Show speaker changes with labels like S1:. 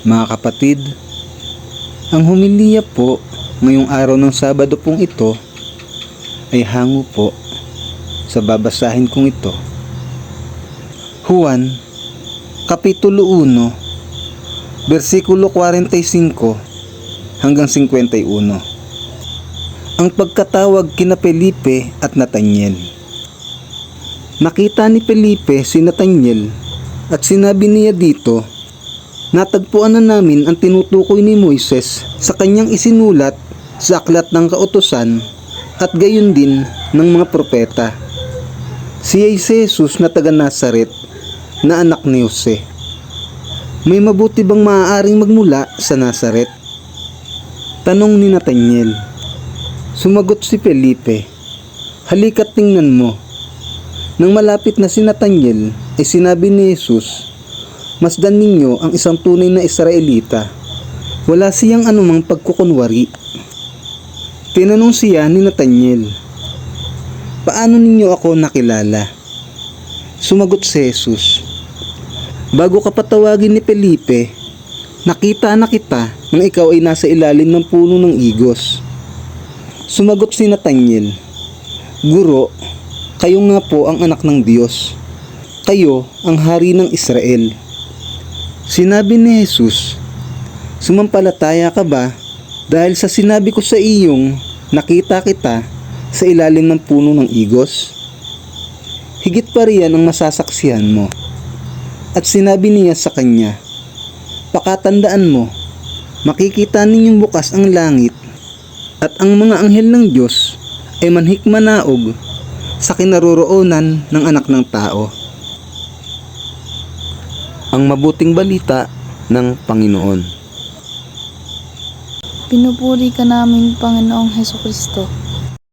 S1: Mga kapatid, ang humiliya po ngayong araw ng Sabado pong ito ay hango po sa babasahin kong ito. Juan, Kapitulo 1, versikulo 45 hanggang 51. Ang pagkatawag kina Felipe at Nathaniel. Nakita ni Felipe si Nathaniel at sinabi niya dito, natagpuan na namin ang tinutukoy ni Moises sa kanyang isinulat sa aklat ng kautusan at gayon din ng mga propeta. Siya ay si Jesus na taga Nazaret na anak ni Jose. May mabuti bang maaaring magmula sa Nazaret? Tanong ni Nathaniel. Sumagot si Felipe, halika't tingnan mo. Nang malapit na si Nathaniel ay sinabi ni Jesus, masdan ninyo ang isang tunay na Israelita. Wala siyang anumang pagkukunwari. Tinanong siya ni Nathaniel, paano ninyo ako nakilala? Sumagot si Jesus, bago ka patawagin ni Felipe, nakita na kita nang ikaw ay nasa ilalim ng puno ng igos. Sumagot si Nathaniel, Guro, kayo nga po ang anak ng Diyos. Kayo ang hari ng Israel. Sinabi ni Jesus, sumampalataya ka ba dahil sa sinabi ko sa iyong nakita kita sa ilalim ng puno ng igos? Higit pa riyan ang masasaksihan mo. At sinabi niya sa kanya, pakatandaan mo, makikita ninyong bukas ang langit at ang mga anghel ng Diyos ay manhikmanaog sa kinaroroonan ng anak ng tao. Ang mabuting balita ng Panginoon.
S2: Pinupuri ka namin, Panginoong Hesukristo.